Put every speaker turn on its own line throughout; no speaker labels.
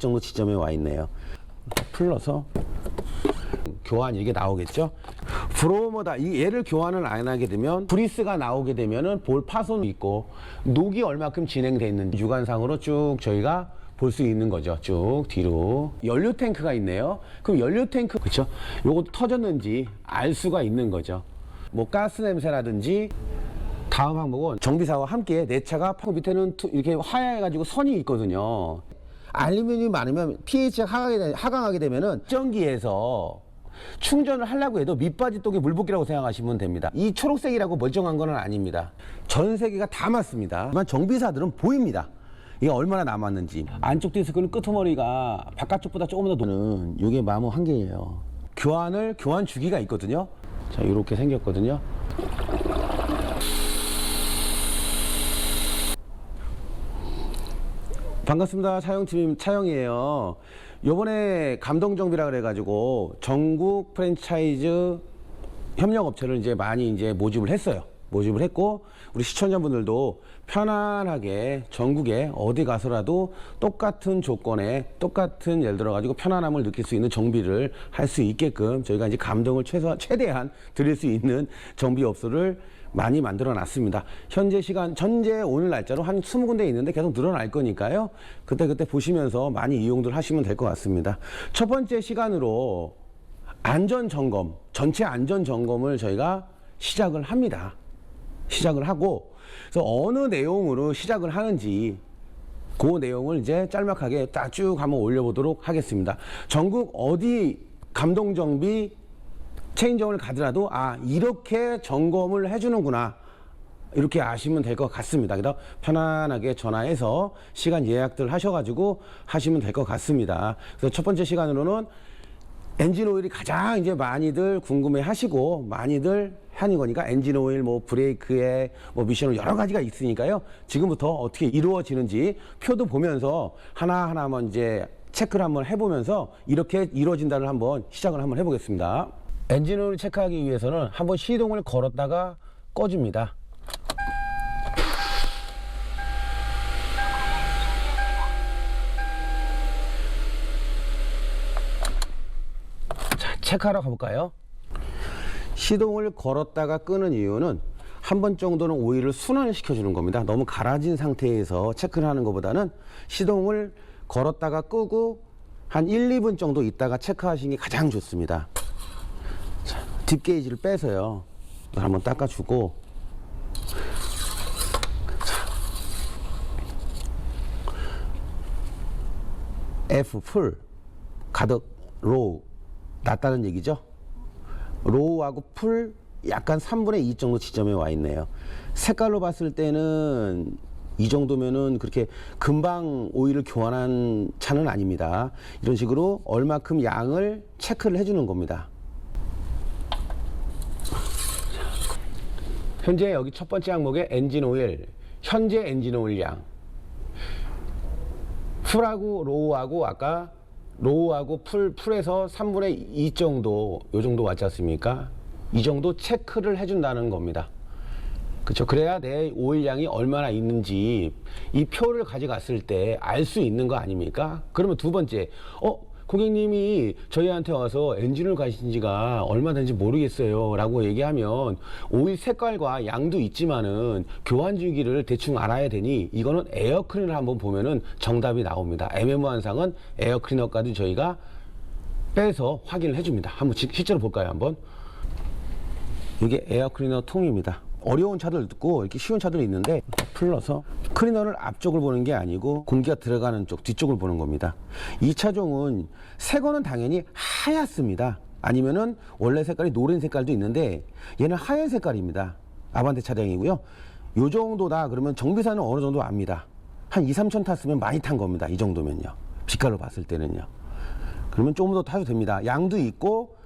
정도 지점에 와 있네요. 풀러서 교환 이게 나오겠죠. 브로머다 얘를 교환을 안 하게 되면 브리스가 나오게 되면은 볼 파손이 있고 녹이 얼마큼 진행돼 있는지 육안상으로 쭉 저희가 볼 수 있는 거죠. 쭉 뒤로 연료 탱크가 있네요. 그럼 연료 탱크 그렇죠? 요것도 터졌는지 알 수가 있는 거죠. 뭐 가스 냄새라든지. 다음 항목은 정비사와 함께 내 차가 밑에는 이렇게 하얘가지고 선이 있거든요. 알루미늄이 많으면 pH가 하강하게 되면은 전기에서 충전을 하려고 해도 밑바지 똑이 물붓기라고 생각하시면 됩니다. 이 초록색이라고 멀쩡한 건 아닙니다. 전 세계가 다 맞습니다. 하지만 정비사들은 보입니다. 이게 얼마나 남았는지. 안쪽 디스크는 끄트머리가 바깥쪽보다 조금 더 높은 이게 마모 한 개예요. 교환 주기가 있거든요. 자, 이렇게 생겼거든요. 반갑습니다. 차영팀 차영이에요. 요번에 감동정비라 그래가지고 전국 프랜차이즈 협력업체를 이제 많이 이제 모집을 했어요. 모집을 했고 우리 시청자분들도 편안하게 전국에 어디 가서라도 똑같은 조건에 똑같은 예를 들어 가지고 편안함을 느낄 수 있는 정비를 할 수 있게끔 저희가 이제 감동을 최대한 드릴 수 있는 정비업소를 많이 만들어 놨습니다. 현재 오늘 날짜로 한 20군데 있는데 계속 늘어날 거니까요. 그때 보시면서 많이 이용들 하시면 될 것 같습니다. 첫 번째 시간으로 안전점검, 전체 안전점검을 저희가 시작을 합니다. 시작을 하고, 그래서 어느 내용으로 시작을 하는지 그 내용을 이제 짤막하게 딱 쭉 한번 올려보도록 하겠습니다. 전국 어디 감동정비 체인점을 가더라도 이렇게 점검을 해주는구나 이렇게 아시면 될 것 같습니다. 그래서 편안하게 전화해서 시간 예약들 하셔가지고 하시면 될 것 같습니다. 그래서 첫 번째 시간으로는 엔진 오일이 가장 이제 많이들 궁금해 하시고 많이들 하는 거니까 엔진 오일, 뭐 브레이크에 뭐 미션 여러 가지가 있으니까요. 지금부터 어떻게 이루어지는지 표도 보면서 하나하나 한번 이제 체크를 한번 해보면서 이렇게 이루어진다를 한번 시작을 한번 해보겠습니다. 엔진 오일 체크하기 위해서는 한번 시동을 걸었다가 꺼줍니다. 자, 체크하러 가볼까요? 시동을 걸었다가 끄는 이유는 한 번 정도는 오일을 순환을 시켜주는 겁니다. 너무 갈아진 상태에서 체크를 하는 것보다는 시동을 걸었다가 끄고 한 1, 2분 정도 있다가 체크하시는 게 가장 좋습니다. 자, 딥게이지를 빼서요. 한번 닦아주고. F 풀, 가득, 로우 낮다는 얘기죠. 로우하고 풀 약간 3분의 2 정도 지점에 와 있네요. 색깔로 봤을 때는 이 정도면은 그렇게 금방 오일을 교환한 차는 아닙니다. 이런 식으로 얼마큼 양을 체크를 해주는 겁니다. 현재 여기 첫 번째 항목에 엔진 오일, 현재 엔진 오일 양. 풀하고 로우하고 아까 로우하고 풀에서 3분의 2 정도, 요 정도 왔지 않습니까? 이 정도 체크를 해준다는 겁니다. 그렇죠. 그래야 내 오일 양이 얼마나 있는지 이 표를 가져갔을 때 알 수 있는 거 아닙니까? 그러면 두 번째, 고객님이 저희한테 와서 엔진을 가신 지가 얼마 된지 모르겠어요 라고 얘기하면 오일 색깔과 양도 있지만은 교환 주기를 대충 알아야 되니 이거는 에어클리너 한번 보면은 정답이 나옵니다. 애매모호한 상은 에어클리너까지 저희가 빼서 확인을 해줍니다. 한번 실제로 볼까요? 한번. 이게 에어클리너 통입니다. 어려운 차들 있고 이렇게 쉬운 차들이 있는데 풀러서 클리너를 앞쪽을 보는 게 아니고 공기가 들어가는 쪽 뒤쪽을 보는 겁니다. 이 차종은 새 거는 당연히 하얗습니다. 아니면은 원래 색깔이 노란 색깔도 있는데 얘는 하얀 색깔입니다. 아반떼 차량이고요. 요 정도다 그러면 정비사는 어느 정도 압니다. 한 2, 3천 탔으면 많이 탄 겁니다. 이 정도면요. 빛깔로 봤을 때는요. 그러면 조금 더 타도 됩니다. 양도 있고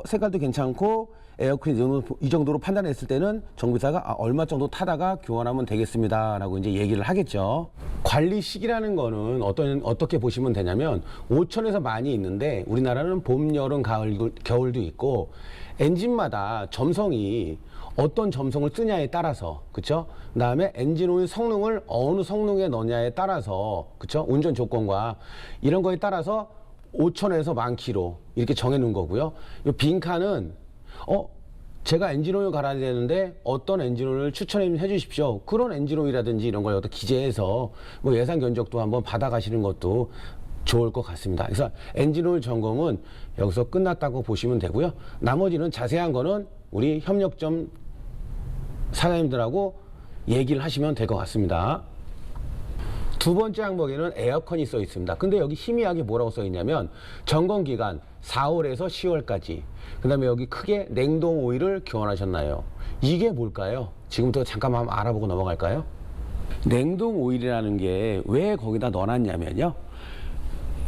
색깔도 괜찮고 에어클리너 이 정도로 판단했을 때는 정비사가 얼마 정도 타다가 교환하면 되겠습니다 라고 이제 얘기를 하겠죠. 관리 시기라는 거는 어떻게 보시면 되냐면 오천에서 많이 있는데 우리나라는 봄, 여름, 가을, 겨울도 있고 엔진마다 점성이 어떤 점성을 쓰냐에 따라서, 그쵸? 그 다음에 엔진 오일 성능을 어느 성능에 넣냐에 따라서, 그쵸? 운전 조건과 이런 거에 따라서 5,000에서 10,000km 이렇게 정해 놓은 거고요. 이 빈칸은 제가 엔진오일 갈아야 되는데 어떤 엔진오일을 추천해 주십시오. 그런 엔진오일이라든지 이런 걸 여기다 기재해서 뭐 예산 견적도 한번 받아가시는 것도 좋을 것 같습니다. 그래서 엔진오일 점검은 여기서 끝났다고 보시면 되고요. 나머지는 자세한 거는 우리 협력점 사장님들하고 얘기를 하시면 될 것 같습니다. 두 번째 항목에는 에어컨이 써 있습니다. 근데 여기 희미하게 뭐라고 써 있냐면 점검 기간 4월에서 10월까지. 그 다음에 여기 크게 냉동 오일을 교환하셨나요? 이게 뭘까요? 지금부터 잠깐 한번 알아보고 넘어갈까요? 냉동 오일이라는 게 왜 거기다 넣어놨냐면요.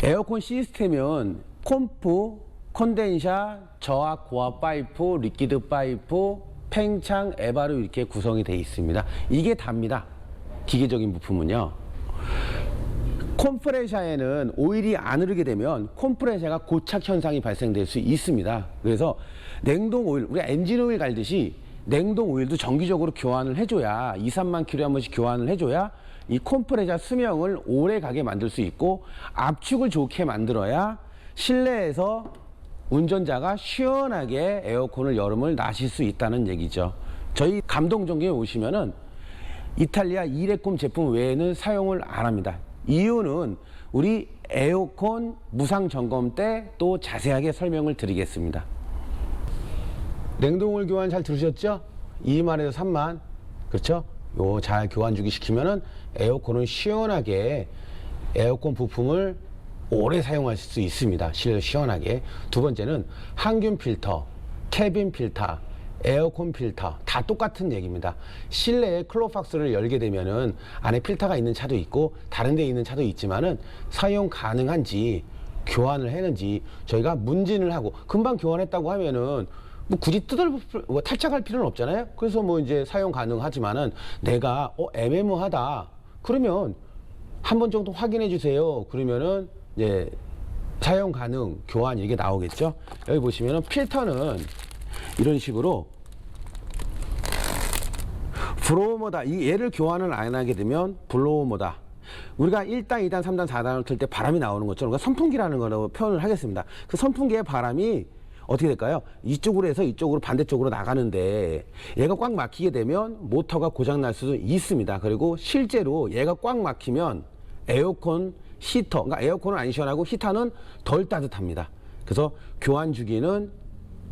에어컨 시스템은 콤프, 콘덴샤, 저압, 고압 파이프, 리퀴드 파이프, 팽창, 에바로 이렇게 구성이 되어 있습니다. 이게 답니다. 기계적인 부품은요. 컴프레셔에는 오일이 안 흐르게 되면 컴프레셔가 고착 현상이 발생될 수 있습니다. 그래서 냉동 오일, 우리가 엔진 오일 갈듯이 냉동 오일도 정기적으로 교환을 해줘야 2, 3만 킬로에 한 번씩 교환을 해줘야 이 컴프레셔 수명을 오래 가게 만들 수 있고 압축을 좋게 만들어야 실내에서 운전자가 시원하게 에어컨을 여름을 나실 수 있다는 얘기죠. 저희 감동정기에 오시면은 이탈리아 이레콤 제품 외에는 사용을 안 합니다. 이유는 우리 에어컨 무상 점검 때 또 자세하게 설명을 드리겠습니다. 냉동오일 교환 잘 들으셨죠? 2만에서 3만, 그렇죠? 요 잘 교환 주기 시키면은 에어컨은 시원하게 에어컨 부품을 오래 사용하실 수 있습니다. 시원하게. 두 번째는 항균 필터, 캐빈 필터, 에어컨 필터 다 똑같은 얘기입니다. 실내에 클로팍스를 열게 되면은 안에 필터가 있는 차도 있고 다른 데 있는 차도 있지만은 사용 가능한지 교환을 했는지 저희가 문진을 하고 금방 교환했다고 하면은 뭐 굳이 탈착할 필요는 없잖아요. 그래서 뭐 이제 사용 가능하지만은 내가 애매모하다 그러면 한 번 정도 확인해 주세요. 그러면은 이제 사용 가능 교환 이게 나오겠죠. 여기 보시면은 필터는 이런 식으로 브로모다. 얘를 교환을 안 하게 되면 블로모다. 우리가 1단, 2단, 3단, 4단을 틀 때 바람이 나오는 것처럼 그러니까 선풍기라는 거로 표현을 하겠습니다. 그 선풍기의 바람이 어떻게 될까요? 이쪽으로 해서 이쪽으로 반대쪽으로 나가는데 얘가 꽉 막히게 되면 모터가 고장 날 수도 있습니다. 그리고 실제로 얘가 꽉 막히면 에어컨 히터, 그러니까 에어컨은 안 시원하고 히터는 덜 따뜻합니다. 그래서 교환 주기는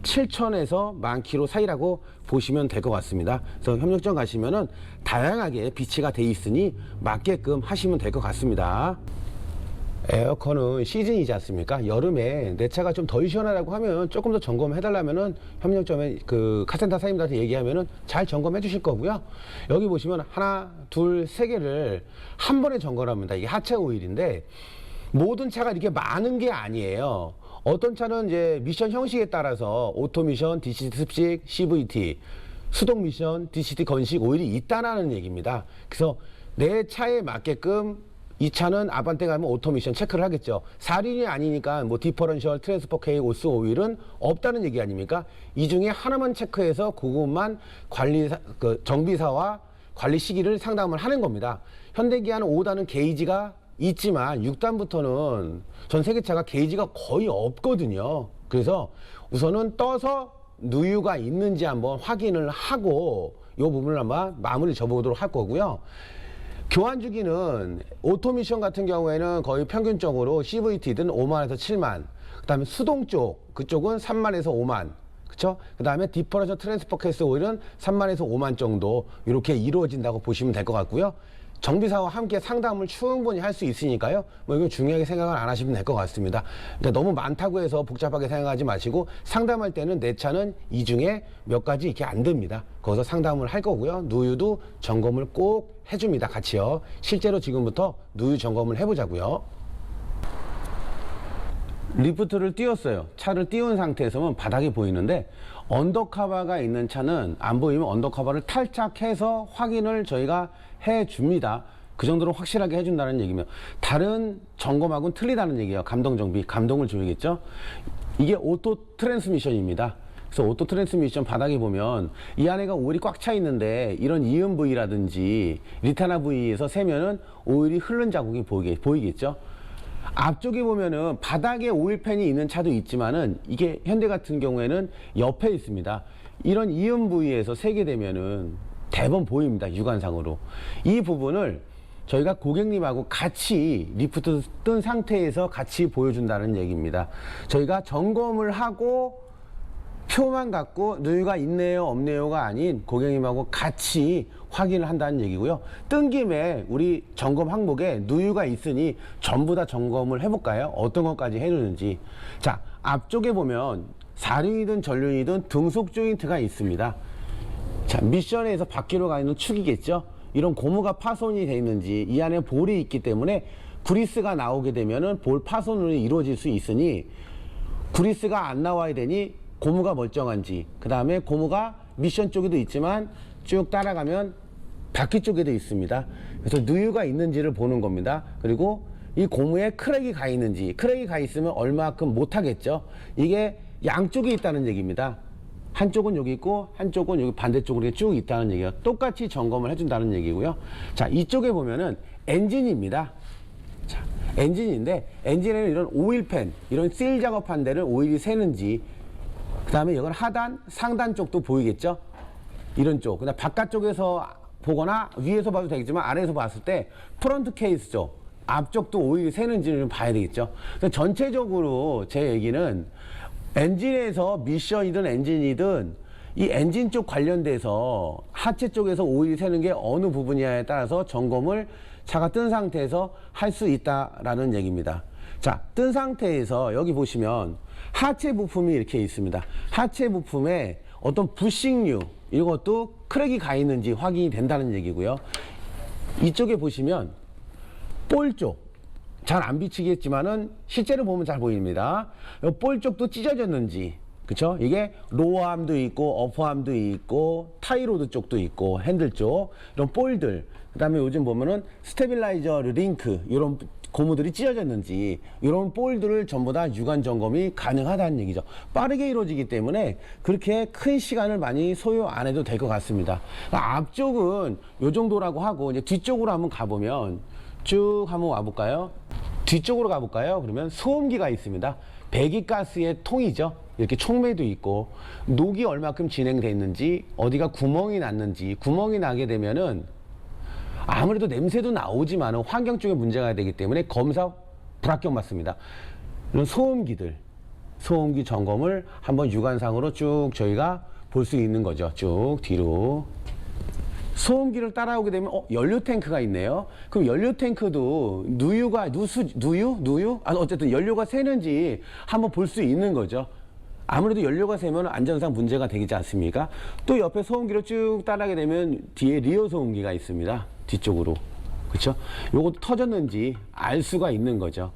7,000에서 10,000km 사이라고 보시면 될 것 같습니다. 그래서 협력점 가시면은 다양하게 비치가 돼 있으니 맞게끔 하시면 될 것 같습니다. 에어컨은 시즌이지 않습니까? 여름에 내 차가 좀 덜 시원하다고 하면 조금 더 점검해 달라면은 협력점에 그 카센터 사장님들한테 얘기하면은 잘 점검해 주실 거고요. 여기 보시면 하나, 둘, 세 개를 한 번에 점검합니다. 이게 하체 오일인데 모든 차가 이렇게 많은 게 아니에요. 어떤 차는 이제 미션 형식에 따라서 오토 미션, DCT 습식, CVT, 수동 미션, DCT 건식 오일이 있다라는 얘기입니다. 그래서 내 차에 맞게끔 이 차는 아반떼 가면 오토 미션 체크를 하겠죠. 4륜이 아니니까 뭐 디퍼런셜, 트랜스퍼 K, 오스 오일은 없다는 얘기 아닙니까? 이 중에 하나만 체크해서 그것만 정비사와 관리 시기를 상담을 하는 겁니다. 현대기아는 5단은 게이지가 있지만 6단부터는 전 세계차가 게이지가 거의 없거든요. 그래서 우선은 떠서 누유가 있는지 한번 확인을 하고 이 부분을 한번 마무리 접어보도록 할 거고요. 교환 주기는 오토미션 같은 경우에는 거의 평균적으로 CVT든 5만에서 7만, 그 다음에 수동 쪽 그쪽은 3만에서 5만, 그쵸? 그 다음에 디퍼런셜 트랜스퍼 케이스 오일은 3만에서 5만 정도 이렇게 이루어진다고 보시면 될 것 같고요. 정비사와 함께 상담을 충분히 할 수 있으니까요. 뭐 이건 중요하게 생각을 안 하시면 될 것 같습니다. 그러니까 너무 많다고 해서 복잡하게 생각하지 마시고 상담할 때는 내 차는 이 중에 몇 가지 이렇게 안 됩니다. 거기서 상담을 할 거고요. 누유도 점검을 꼭 해줍니다. 같이요. 실제로 지금부터 누유 점검을 해보자고요. 리프트를 띄웠어요. 차를 띄운 상태에서는 바닥이 보이는데 언더커버가 있는 차는 안 보이면 언더커버를 탈착해서 확인을 저희가 해줍니다. 그 정도로 확실하게 해준다는 얘기면 다른 점검하고는 틀리다는 얘기예요. 감동 정비, 감동을 줘야겠죠. 이게 오토 트랜스미션입니다. 그래서 오토 트랜스미션 바닥에 보면 이 안에가 오일이 꽉 차 있는데 이런 이음 부위라든지 리타나 부위에서 세면은 오일이 흐른 자국이 보이겠죠. 앞쪽에 보면은 바닥에 오일팬이 있는 차도 있지만은 이게 현대 같은 경우에는 옆에 있습니다. 이런 이음 부위에서 세게 되면은 대번 보입니다. 육안상으로. 이 부분을 저희가 고객님하고 같이 리프트 뜬 상태에서 같이 보여준다는 얘기입니다. 저희가 점검을 하고 표만 갖고 누유가 있네요 없네요가 아닌 고객님하고 같이 확인을 한다는 얘기고요. 뜬 김에 우리 점검 항목에 누유가 있으니 전부 다 점검을 해볼까요? 어떤 것까지 해주는지. 자, 앞쪽에 보면 사륜이든 전륜이든 등속 조인트가 있습니다. 자, 미션에서 바퀴로 가 있는 축이겠죠. 이런 고무가 파손이 되어 있는지, 이 안에 볼이 있기 때문에 그리스가 나오게 되면은 볼 파손으로 이루어질 수 있으니 그리스가 안 나와야 되니 고무가 멀쩡한지, 그 다음에 고무가 미션 쪽에도 있지만 쭉 따라가면 바퀴 쪽에도 있습니다. 그래서 누유가 있는지를 보는 겁니다. 그리고 이 고무에 크랙이 가 있는지, 크랙이 가 있으면 얼마큼 못 하겠죠. 이게 양쪽에 있다는 얘기입니다. 한쪽은 여기 있고 한쪽은 여기 반대쪽으로 쭉 있다는 얘기예요. 똑같이 점검을 해준다는 얘기고요. 자, 이쪽에 보면은 엔진입니다. 자, 엔진인데 엔진에는 이런 오일팬, 이런 실 작업한 데를 오일이 새는지, 그 다음에 이건 하단, 상단 쪽도 보이겠죠? 이런 쪽. 그다음 바깥쪽에서 보거나 위에서 봐도 되겠지만 아래에서 봤을 때 프론트 케이스 쪽, 앞쪽도 오일이 새는지를 좀 봐야 되겠죠? 그래서 전체적으로 제 얘기는 엔진에서 미션이든 엔진이든 이 엔진 쪽 관련돼서 하체 쪽에서 오일이 새는 게 어느 부분이냐에 따라서 점검을 차가 뜬 상태에서 할 수 있다라는 얘기입니다. 자, 뜬 상태에서 여기 보시면 하체 부품이 이렇게 있습니다. 하체 부품에 어떤 부식류, 이것도 크랙이 가 있는지 확인이 된다는 얘기고요. 이쪽에 보시면 볼 쪽, 잘 안 비치겠지만은 실제로 보면 잘 보입니다. 볼 쪽도 찢어졌는지, 그쵸? 이게 로어암도 있고 어퍼암도 있고 타이로드 쪽도 있고 핸들 쪽, 이런 볼들, 그 다음에 요즘 보면은 스테빌라이저 링크, 이런 고무들이 찢어졌는지, 이런 볼들을 전부 다 육안 점검이 가능하다는 얘기죠. 빠르게 이루어지기 때문에 그렇게 큰 시간을 많이 소요 안 해도 될 것 같습니다. 앞쪽은 요 정도라고 하고, 이제 뒤쪽으로 한번 가보면 쭉 한번 와볼까요? 뒤쪽으로 가볼까요? 그러면 소음기가 있습니다. 배기가스의 통이죠. 이렇게 촉매도 있고, 녹이 얼마큼 진행돼 있는지, 어디가 구멍이 났는지, 구멍이 나게 되면은 아무래도 냄새도 나오지만 환경 쪽에 문제가 되기 때문에 검사 불합격 맞습니다. 이런 소음기들, 소음기 점검을 한번 육안상으로 쭉 저희가 볼 수 있는 거죠. 쭉 뒤로. 소음기를 따라오게 되면 연료 탱크가 있네요. 그럼 연료 탱크도 누유? 어쨌든 연료가 새는지 한번 볼 수 있는 거죠. 아무래도 연료가 새면 안전상 문제가 되지 않습니까? 또 옆에 소음기를 쭉 따라가게 되면 뒤에 리어 소음기가 있습니다. 뒤쪽으로. 그렇죠? 요것도 터졌는지 알 수가 있는 거죠.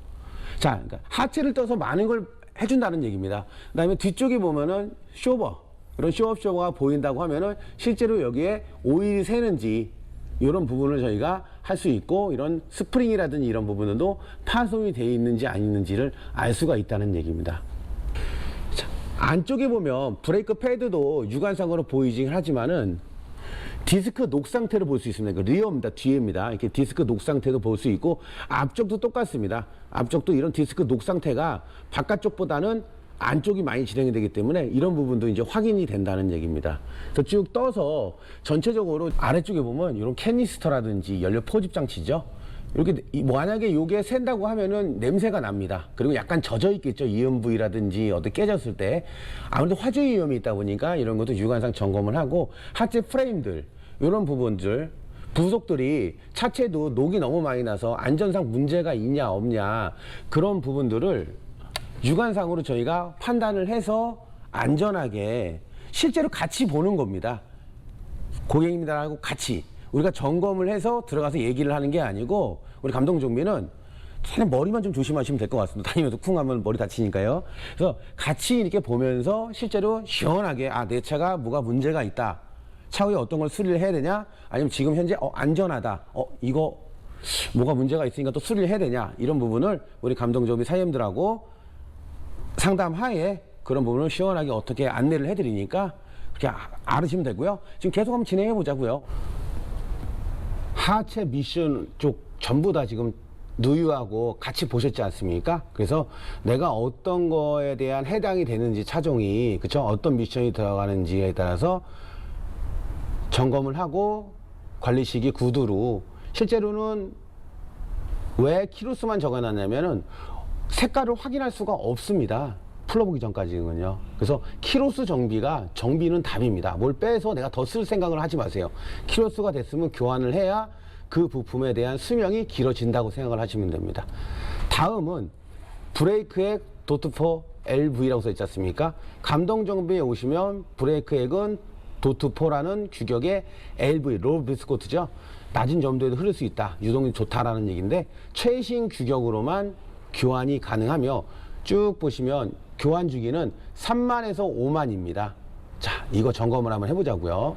자, 그러니까 하체를 떠서 많은 걸 해준다는 얘기입니다. 그 다음에 뒤쪽에 보면은 쇼버, 이런 쇼업쇼버가 보인다고 하면은 실제로 여기에 오일이 새는지 이런 부분을 저희가 할 수 있고, 이런 스프링이라든지 이런 부분도 파손이 되어 있는지 안 있는지를 알 수가 있다는 얘기입니다. 자, 안쪽에 보면 브레이크 패드도 육안상으로 보이긴 하지만은 디스크 녹 상태를 볼 수 있습니다. 리어입니다. 뒤에입니다. 이렇게 디스크 녹 상태도 볼 수 있고, 앞쪽도 똑같습니다. 앞쪽도 이런 디스크 녹 상태가 바깥쪽보다는 안쪽이 많이 진행이 되기 때문에 이런 부분도 이제 확인이 된다는 얘기입니다. 그래서 쭉 떠서 전체적으로 아래쪽에 보면 이런 캐니스터라든지 연료 포집 장치죠. 이렇게 만약에 이게 샌다고 하면은 냄새가 납니다. 그리고 약간 젖어 있겠죠. 이음 부위라든지 어디 깨졌을 때. 아무래도 화재 위험이 있다 보니까 이런 것도 육안상 점검을 하고, 하체 프레임들, 이런 부분들, 부속들이 차체도 녹이 너무 많이 나서 안전상 문제가 있냐 없냐, 그런 부분들을 육안상으로 저희가 판단을 해서 안전하게 실제로 같이 보는 겁니다. 고객님들하고 같이 우리가 점검을 해서 들어가서 얘기를 하는 게 아니고, 우리 감독 정비는 그냥 머리만 좀 조심하시면 될 것 같습니다. 다니면서 쿵 하면 머리 다치니까요. 그래서 같이 이렇게 보면서 실제로 시원하게, 내 차가 뭐가 문제가 있다, 차후에 어떤 걸 수리를 해야 되냐, 아니면 지금 현재 안전하다, 이거 뭐가 문제가 있으니까 또 수리를 해야 되냐, 이런 부분을 우리 감독 정비 사장님들하고 상담하에 그런 부분을 시원하게 어떻게 안내를 해드리니까 그렇게 알으시면 되고요. 지금 계속 한번 진행해 보자고요. 하체 미션 쪽 전부 다 지금 누유하고 같이 보셨지 않습니까? 그래서 내가 어떤 거에 대한 해당이 되는지 차종이, 그쵸? 어떤 미션이 들어가는지에 따라서 점검을 하고 관리시기 구두로, 실제로는 왜 키로수만 적어놨냐면은 색깔을 확인할 수가 없습니다. 풀러보기 전까지는요. 그래서 키로수 정비는 답입니다. 뭘 빼서 내가 더 쓸 생각을 하지 마세요. 키로수가 됐으면 교환을 해야 그 부품에 대한 수명이 길어진다고 생각을 하시면 됩니다. 다음은 브레이크액 도트4 LV라고 써 있지 않습니까? 감동정비에 오시면 브레이크액은 도트4라는 규격의 LV, 로우 비스코트죠. 낮은 점도에도 흐를 수 있다, 유동이 좋다라는 얘기인데, 최신 규격으로만 교환이 가능하며, 쭉 보시면 교환 주기는 3만에서 5만입니다. 자, 이거 점검을 한번 해보자고요.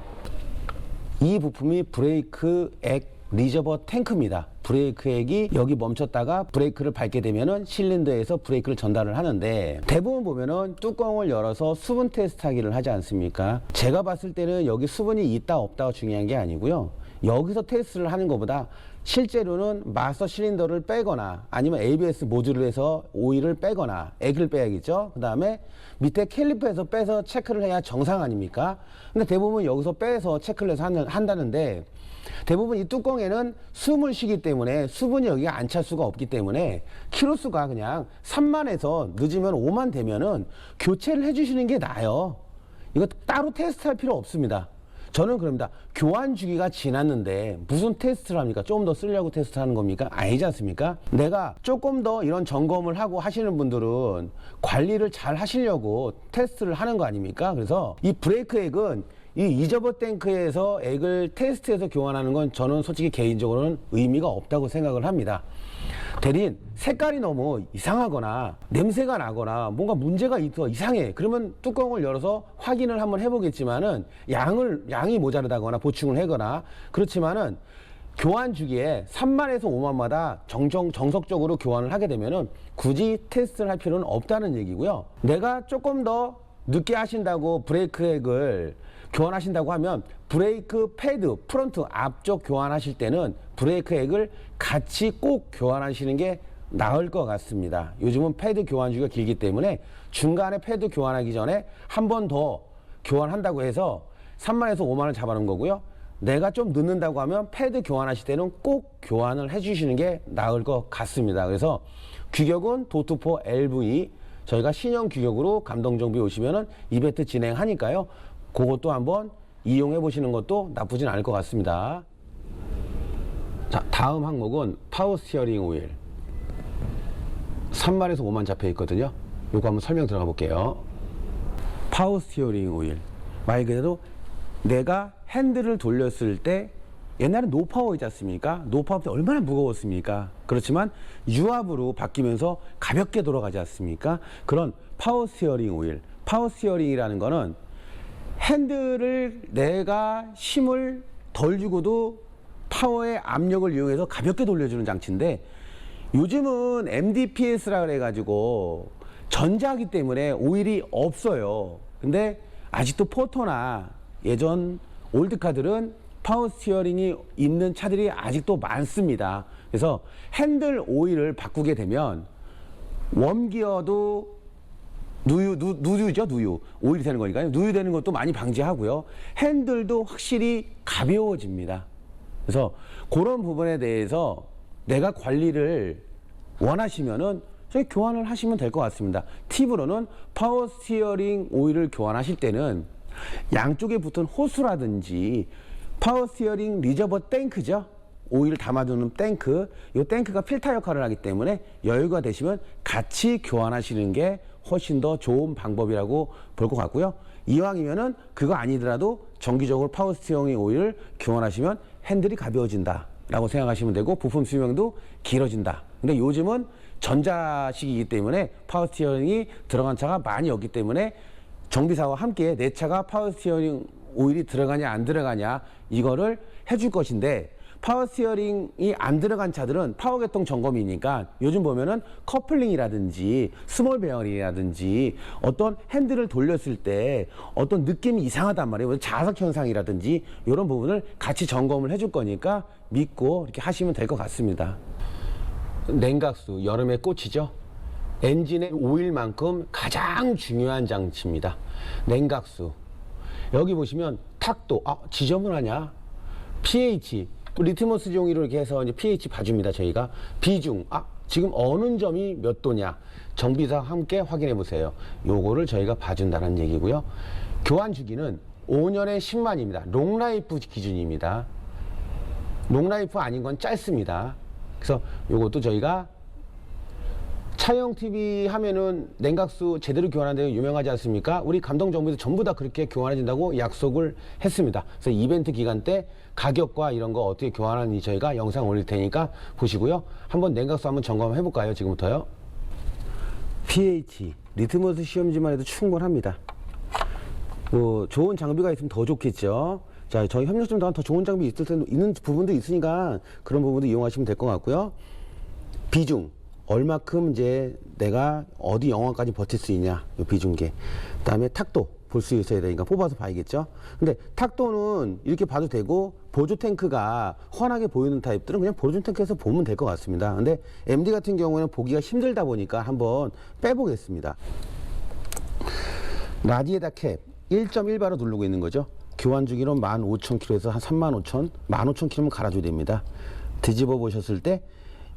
이 부품이 브레이크액 리저버 탱크입니다. 브레이크액이 여기 멈췄다가 브레이크를 밟게 되면은 실린더에서 브레이크를 전달을 하는데, 대부분 보면은 뚜껑을 열어서 수분 테스트 하기를 하지 않습니까? 제가 봤을 때는 여기 수분이 있다 없다가 중요한 게 아니고요. 여기서 테스트를 하는 것보다 실제로는 마스터 실린더를 빼거나 아니면 ABS 모듈을 해서 오일을 빼거나 액을 빼야겠죠. 그 다음에 밑에 캘리퍼에서 빼서 체크를 해야 정상 아닙니까? 근데 대부분 여기서 빼서 체크를 해서 한다는데, 대부분 이 뚜껑에는 숨을 쉬기 때문에 수분이 여기가 안 찰 수가 없기 때문에 키로수가 그냥 3만에서 늦으면 5만 되면은 교체를 해주시는 게 나아요. 이거 따로 테스트할 필요 없습니다. 저는 그럽니다. 교환 주기가 지났는데 무슨 테스트를 합니까? 조금 더 쓰려고 테스트하는 겁니까? 아니지 않습니까? 내가 조금 더 이런 점검을 하고 하시는 분들은 관리를 잘 하시려고 테스트를 하는 거 아닙니까? 그래서 이 브레이크액은 이 리저버 탱크에서 액을 테스트해서 교환하는 건 저는 솔직히 개인적으로는 의미가 없다고 생각을 합니다. 대신 색깔이 너무 이상하거나 냄새가 나거나 뭔가 문제가 있어 이상해, 그러면 뚜껑을 열어서 확인을 한번 해보겠지만은 양이 모자르다거나 보충을 하거나, 그렇지만은 교환 주기에 3만에서 5만마다 정석적으로 교환을 하게 되면은 굳이 테스트를 할 필요는 없다는 얘기고요. 내가 조금 더 늦게 하신다고 브레이크액을 교환하신다고 하면 브레이크 패드 프론트 앞쪽 교환하실 때는 브레이크액을 같이 꼭 교환하시는 게 나을 것 같습니다. 요즘은 패드 교환 주기가 길기 때문에 중간에 패드 교환하기 전에 한 번 더 교환한다고 해서 3만에서 5만을 잡아놓은 거고요. 내가 좀 늦는다고 하면 패드 교환하실 때는 꼭 교환을 해주시는 게 나을 것 같습니다. 그래서 규격은 도트4 LV, 저희가 신형 규격으로 감동정비 오시면은 이벤트 진행하니까요. 그것도 한번 이용해 보시는 것도 나쁘진 않을 것 같습니다. 자, 다음 항목은 파워 스티어링 오일. 3만에서 5만 잡혀 있거든요. 요거 한번 설명 들어가 볼게요. 파워 스티어링 오일. 말 그대로 내가 핸들을 돌렸을 때, 옛날에 노파워이지 않습니까? 노파워 때 얼마나 무거웠습니까? 그렇지만 유압으로 바뀌면서 가볍게 돌아가지 않습니까? 그런 파워 스티어링 오일. 파워 스티어링이라는 거는 핸들을 내가 힘을 덜 주고도 파워의 압력을 이용해서 가볍게 돌려주는 장치인데, 요즘은 MDPS라 그래가지고 전자기 때문에 오일이 없어요. 근데 아직도 포터나 예전 올드카들은 파워 스티어링이 있는 차들이 아직도 많습니다. 그래서 핸들 오일을 바꾸게 되면 웜기어도 누유죠, 누유. 오일이 되는 거니까요. 누유되는 것도 많이 방지하고요. 핸들도 확실히 가벼워집니다. 그래서 그런 부분에 대해서 내가 관리를 원하시면은 저희 교환을 하시면 될 것 같습니다. 팁으로는 파워 스티어링 오일을 교환하실 때는 양쪽에 붙은 호스라든지 파워 스티어링 리저버 탱크죠. 오일을 담아두는 탱크, 이 탱크가 필터 역할을 하기 때문에 여유가 되시면 같이 교환하시는 게 훨씬 더 좋은 방법이라고 볼 것 같고요. 이왕이면은 그거 아니더라도 정기적으로 파워 스티어링 오일을 교환하시면 핸들이 가벼워진다 라고 생각하시면 되고, 부품 수명도 길어진다. 근데 요즘은 전자식이기 때문에 파워 스티어링이 들어간 차가 많이 없기 때문에 정비사와 함께 내 차가 파워 스티어링 오일이 들어가냐 안 들어가냐 이거를 해줄 것인데, 파워 스티어링이 안 들어간 차들은 파워 계통 점검이니까 요즘 보면은 커플링이라든지 스몰 베어링이라든지 어떤 핸들을 돌렸을 때 어떤 느낌이 이상하단 말이에요. 자석 현상이라든지 이런 부분을 같이 점검을 해줄 거니까 믿고 이렇게 하시면 될 것 같습니다. 냉각수, 여름의 꽃이죠. 엔진의 오일만큼 가장 중요한 장치입니다. 냉각수. 여기 보시면 탁도, 지저분하냐? pH, 리트머스 종이로 이렇게 해서 이제 pH 봐줍니다. 저희가 비중, 지금 어느 점이 몇 도냐? 정비사와 함께 확인해 보세요. 요거를 저희가 봐준다는 얘기고요. 교환 주기는 5년에 10만입니다. 롱라이프 기준입니다. 롱라이프 아닌 건 짧습니다. 그래서 요것도 저희가 차영 TV 하면은 냉각수 제대로 교환하는 데 유명하지 않습니까? 우리 감동정보에서 전부 다 그렇게 교환해준다고 약속을 했습니다. 그래서 이벤트 기간 때 가격과 이런 거 어떻게 교환하는지 저희가 영상 올릴 테니까 보시고요. 한번 냉각수 한번 점검해 볼까요? 지금부터요. pH, 리트머스 시험지만 해도 충분합니다. 뭐 좋은 장비가 있으면 더 좋겠죠. 자, 저희 협력점 더 좋은 장비 있는 부분도 있으니까 그런 부분도 이용하시면 될 것 같고요. 비중. 얼마큼 이제 내가 어디 영하까지 버틸 수 있냐, 이 비중계. 그다음에 탁도 볼 수 있어야 되니까 뽑아서 봐야겠죠. 근데 탁도는 이렇게 봐도 되고 보조 탱크가 훤하게 보이는 타입들은 그냥 보조 탱크에서 보면 될 것 같습니다. 근데 MD 같은 경우에는 보기가 힘들다 보니까 한번 빼보겠습니다. 라디에다 캡 1.1바로 누르고 있는 거죠. 교환 주기로 15,000km에서 한 35,000, 15,000km면 갈아줘야 됩니다. 뒤집어 보셨을 때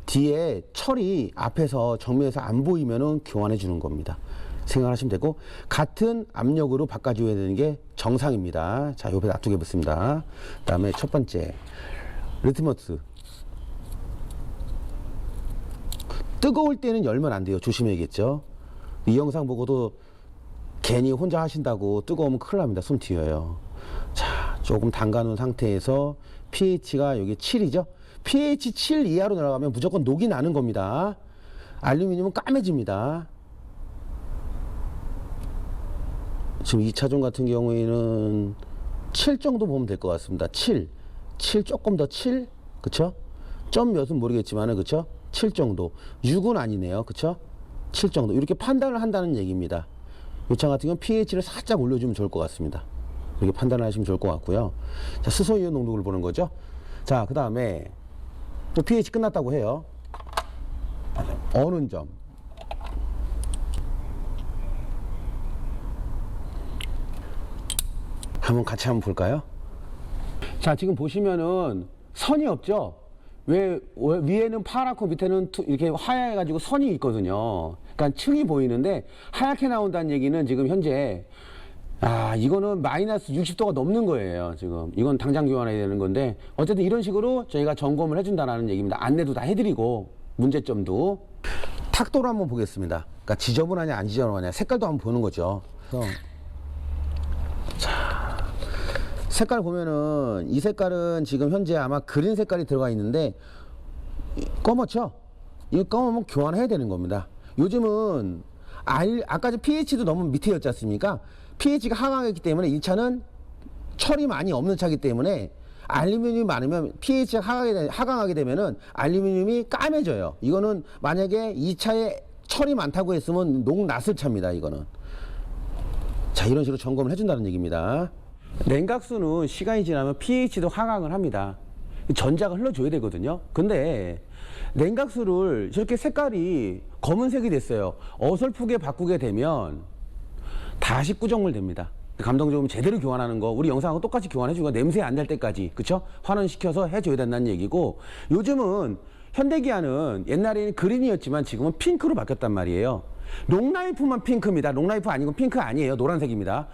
뒤에 철이 앞에서 정면에서 안 보이면은 교환해 주는 겁니다. 생각하시면 되고, 같은 압력으로 바꿔줘야 되는 게 정상입니다. 자, 옆에 놔두게 붙습니다. 그 다음에 첫 번째, 리트머스. 뜨거울 때는 열면 안 돼요. 조심해야겠죠. 이 영상 보고도 괜히 혼자 하신다고 뜨거우면 큰일 납니다. 손 튀어요. 자, 조금 담가놓은 상태에서 pH가 여기 7이죠. pH 7 이하로 내려가면 무조건 녹이 나는 겁니다. 알루미늄은 까매집니다. 지금 2차종 같은 경우에는 7 정도 보면 될 것 같습니다. 7 조금 더 7, 그쵸? 점 몇은 모르겠지만은, 그쵸? 7 정도. 6은 아니네요, 그쵸? 7 정도. 이렇게 판단을 한다는 얘기입니다. 이 차 같은 경우는 pH를 살짝 올려주면 좋을 것 같습니다. 이렇게 판단을 하시면 좋을 것 같고요. 자, 수소이온 농도를 보는 거죠. 자, 그 다음에 또 pH 끝났다고 해요. 어느 점. 한번 같이 한번 볼까요? 자, 지금 보시면은 선이 없죠? 왜 위에는 파랗고 밑에는 이렇게 하얘가지고 선이 있거든요. 그러니까 층이 보이는데 하얗게 나온다는 얘기는 지금 현재 이거는 마이너스 60도가 넘는 거예요. 지금 이건 당장 교환해야 되는 건데, 어쨌든 이런 식으로 저희가 점검을 해준다는 얘기입니다. 안내도 다 해드리고 문제점도. 탁도를 한번 보겠습니다. 그러니까 지저분하냐 안 지저분하냐 색깔도 한번 보는 거죠. 그래서 자, 색깔 보면은 이 색깔은 지금 현재 아마 그린 색깔이 들어가 있는데 검었죠? 이거 검으면 교환해야 되는 겁니다. 요즘은 아까 전 pH도 너무 밑에였지 않습니까? pH가 하강했기 때문에 이 차는 철이 많이 없는 차이기 때문에 알루미늄이 많으면 pH가 하강하게 되면은 알루미늄이 까매져요. 이거는 만약에 이 차에 철이 많다고 했으면 녹 났을 차입니다. 이거는. 자, 이런 식으로 점검을 해준다는 얘기입니다. 냉각수는 시간이 지나면 pH도 하강을 합니다. 전자가 흘러줘야 되거든요. 근데 냉각수를 저렇게 색깔이 검은색이 됐어요. 어설프게 바꾸게 되면 다시 꾸정물 됩니다. 감동적으로 제대로 교환하는 거, 우리 영상하고 똑같이 교환해주고 냄새 안 날 때까지, 그쵸? 환원시켜서 해줘야 된다는 얘기고, 요즘은 현대기아는 옛날에는 그린이었지만 지금은 핑크로 바뀌었단 말이에요. 롱라이프만 핑크입니다. 롱라이프 아니고 핑크 아니에요. 노란색입니다.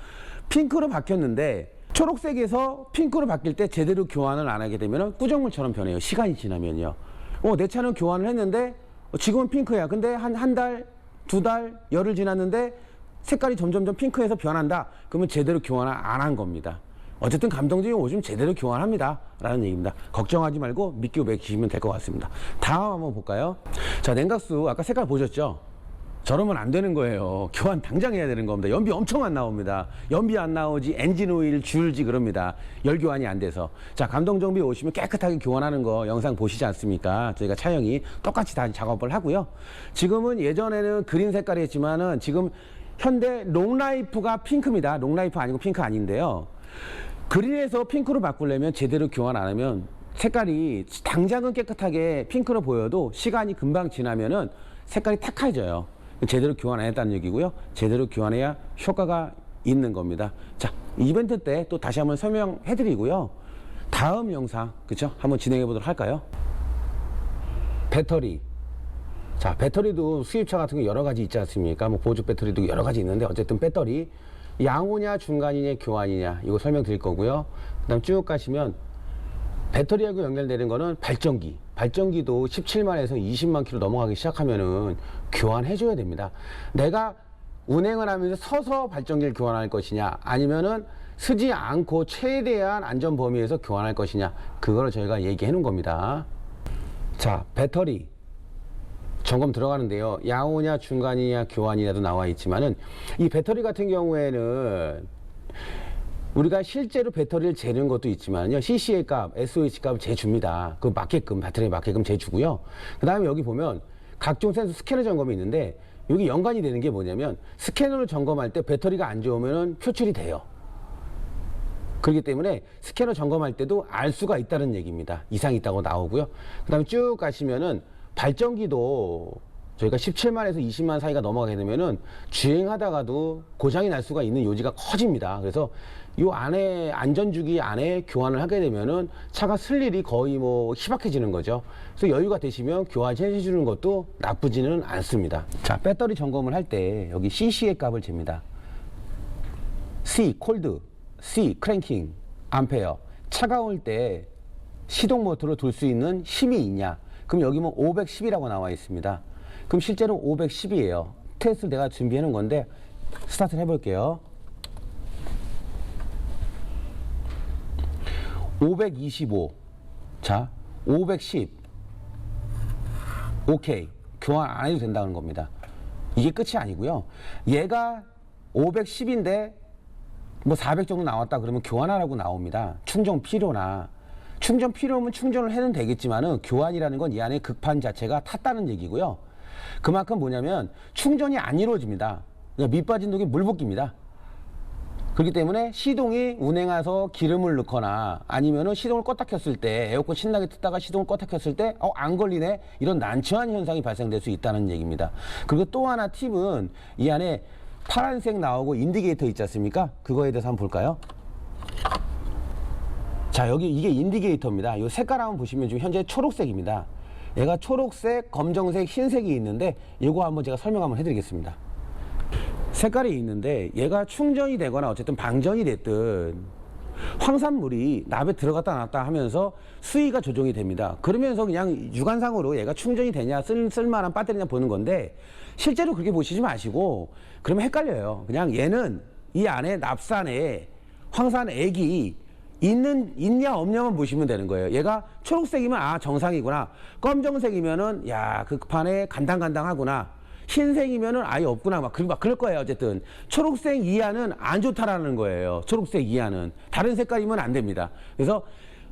핑크로 바뀌었는데 초록색에서 핑크로 바뀔 때 제대로 교환을 안 하게 되면 꾸정물처럼 변해요. 시간이 지나면요. 내 차는 교환을 했는데 지금은 핑크야. 근데 한 달, 두 달, 열흘 지났는데 색깔이 점점점 핑크에서 변한다. 그러면 제대로 교환을 안 한 겁니다. 어쨌든 감동적인 요즘 제대로 교환합니다. 라는 얘기입니다. 걱정하지 말고 믿고 맡기시면 될 것 같습니다. 다음 한번 볼까요? 자, 냉각수 아까 색깔 보셨죠? 저러면 안 되는 거예요. 교환 당장 해야 되는 겁니다. 연비 엄청 안 나옵니다. 연비 안 나오지 엔진 오일 줄지 그럽니다. 열 교환이 안 돼서. 자, 감동정비 오시면 깨끗하게 교환하는 거 영상 보시지 않습니까? 저희가 차영이 똑같이 다 작업을 하고요. 지금은 예전에는 그린 색깔이 했지만은 지금 현대 롱라이프가 핑크입니다. 롱라이프 아니고 핑크 아닌데요. 그린에서 핑크로 바꾸려면 제대로 교환 안 하면 색깔이 당장은 깨끗하게 핑크로 보여도 시간이 금방 지나면은 색깔이 탁해져요. 제대로 교환 안 했다는 얘기고요. 제대로 교환해야 효과가 있는 겁니다. 자, 이벤트 때 또 다시 한번 설명해 드리고요. 다음 영상, 그쵸? 한번 진행해 보도록 할까요? 배터리. 자, 배터리도 수입차 같은 거 여러 가지 있지 않습니까? 뭐 보조 배터리도 여러 가지 있는데 어쨌든 배터리 양호냐 중간이냐 교환이냐 이거 설명드릴 거고요. 그다음 쭉 가시면 배터리하고 연결되는 거는 발전기. 발전기도 17만에서 20만 킬로 넘어가기 시작하면은 교환해 줘야 됩니다. 내가 운행을 하면서 서서 발전기를 교환할 것이냐 아니면은 쓰지 않고 최대한 안전 범위에서 교환할 것이냐 그거를 저희가 얘기해 놓은 겁니다. 자, 배터리 점검 들어가는데요. 양호냐 중간이냐 교환이냐도 나와 있지만은 이 배터리 같은 경우에는 우리가 실제로 배터리를 재는 것도 있지만요. CCA 값, SOH 값을 재줍니다. 그 맞게끔, 배터리에 맞게끔 재주고요. 그 다음에 여기 보면 각종 센서 스캐너 점검이 있는데 여기 연관이 되는 게 뭐냐면 스캐너를 점검할 때 배터리가 안 좋으면 표출이 돼요. 그렇기 때문에 스캐너 점검할 때도 알 수가 있다는 얘기입니다. 이상이 있다고 나오고요. 그 다음에 쭉 가시면은 발전기도 저희가 17만에서 20만 사이가 넘어가게 되면은 주행하다가도 고장이 날 수가 있는 요지가 커집니다. 그래서 이 안에 안전주기 안에 교환을 하게 되면은 차가 쓸 일이 거의 뭐 희박해지는 거죠. 그래서 여유가 되시면 교환해 주는 것도 나쁘지는 않습니다. 자, 배터리 점검을 할 때 여기 CC의 값을 잽니다. C 콜드, C 크랭킹, 암페어. 차가울 때 시동 모터로 돌 수 있는 힘이 있냐? 그럼 여기 뭐 510이라고 나와 있습니다. 그럼 실제로 510이에요. 테스트 내가 준비해 놓은 건데 스타트를 해볼게요. 525. 자, 510. 오케이. 교환 안 해도 된다는 겁니다. 이게 끝이 아니고요. 얘가 510인데 뭐 400 정도 나왔다 그러면 교환하라고 나옵니다. 충전 필요나. 충전 필요하면 충전을 해도 되겠지만은 교환이라는 건 이 안에 극판 자체가 탔다는 얘기고요. 그만큼 뭐냐면 충전이 안 이루어집니다. 그러니까 밑 빠진 독이 물 붓기입니다. 그렇기 때문에 시동이 운행해서 기름을 넣거나 아니면은 시동을 껐다 켰을 때 에어컨 신나게 틀다가 시동을 껐다 켰을 때 안 걸리네 이런 난처한 현상이 발생될 수 있다는 얘기입니다. 그리고 또 하나 팁은 이 안에 파란색 나오고 인디게이터 있지 않습니까? 그거에 대해서 한번 볼까요? 자, 여기 이게 인디게이터입니다. 이 색깔 한번 보시면 지금 현재 초록색입니다. 얘가 초록색, 검정색, 흰색이 있는데 이거 한번 제가 설명 한번 해드리겠습니다. 색깔이 있는데 얘가 충전이 되거나 어쨌든 방전이 됐든 황산물이 납에 들어갔다 나왔다 하면서 수위가 조정이 됩니다. 그러면서 그냥 육안상으로 얘가 충전이 되냐 쓸만한 배터리냐 보는 건데 실제로 그렇게 보시지 마시고 그러면 헷갈려요. 그냥 얘는 이 안에 납산에 황산액이 있냐 없냐만 보시면 되는 거예요. 얘가 초록색이면 정상이구나. 검정색이면은 그 판에 간당간당하구나. 흰색이면은 아예 없구나. 막 그럴 거예요. 어쨌든 초록색 이하는 안 좋다라는 거예요. 초록색 이하는 다른 색깔이면 안 됩니다. 그래서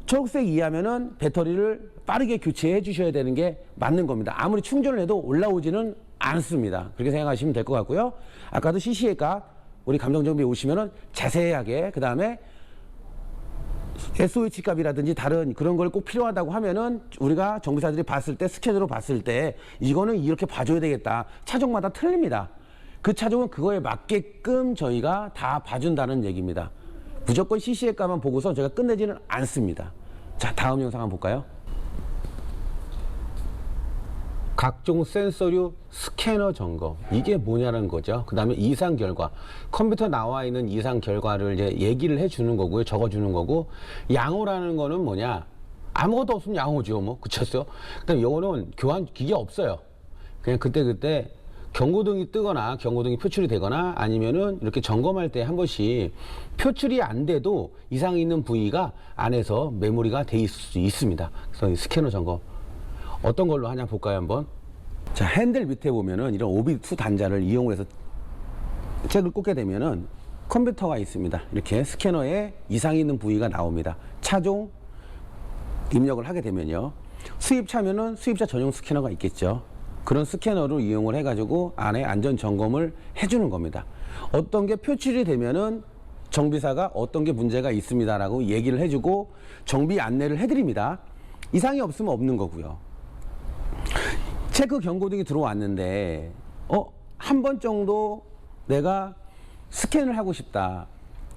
초록색 이하면은 배터리를 빠르게 교체해 주셔야 되는 게 맞는 겁니다. 아무리 충전을 해도 올라오지는 않습니다. 그렇게 생각하시면 될 것 같고요. 아까도 CC의 값 우리 감정정비에 오시면은 자세하게 그 다음에 SOH 값이라든지 다른 그런 걸 꼭 필요하다고 하면은 우리가 정비사들이 봤을 때 스케줄로 봤을 때 이거는 이렇게 봐줘야 되겠다. 차종마다 틀립니다. 그 차종은 그거에 맞게끔 저희가 다 봐준다는 얘기입니다. 무조건 CC의 값만 보고서 제가 끝내지는 않습니다. 자, 다음 영상 한번 볼까요? 각종 센서류 스캐너 점검 이게 뭐냐는 거죠. 그 다음에 이상 결과 컴퓨터 나와 있는 이상 결과를 이제 얘기를 해주는 거고요. 적어주는 거고 양호라는 거는 뭐냐 아무것도 없으면 양호죠. 뭐 그쳤어요. 그 다음에 요거는 교환 기계 없어요. 그냥 그때 경고등이 뜨거나 경고등이 표출이 되거나 아니면은 이렇게 점검할 때 한 번씩 표출이 안 돼도 이상이 있는 부위가 안에서 메모리가 돼 있을 수 있습니다. 그래서 스캐너 점검 어떤 걸로 하냐 볼까요 한번. 자, 핸들 밑에 보면은 이런 오비투 단자를 이용해서 잭을 꽂게 되면은 컴퓨터가 있습니다. 이렇게 스캐너에 이상이 있는 부위가 나옵니다. 차종 입력을 하게 되면요. 수입차면은 수입차 전용 스캐너가 있겠죠. 그런 스캐너를 이용을 해가지고 안에 안전 점검을 해주는 겁니다. 어떤 게 표출이 되면은 정비사가 어떤 게 문제가 있습니다라고 얘기를 해주고 정비 안내를 해드립니다. 이상이 없으면 없는 거고요. 체크 경고등이 들어왔는데 한 번 정도 내가 스캔을 하고 싶다.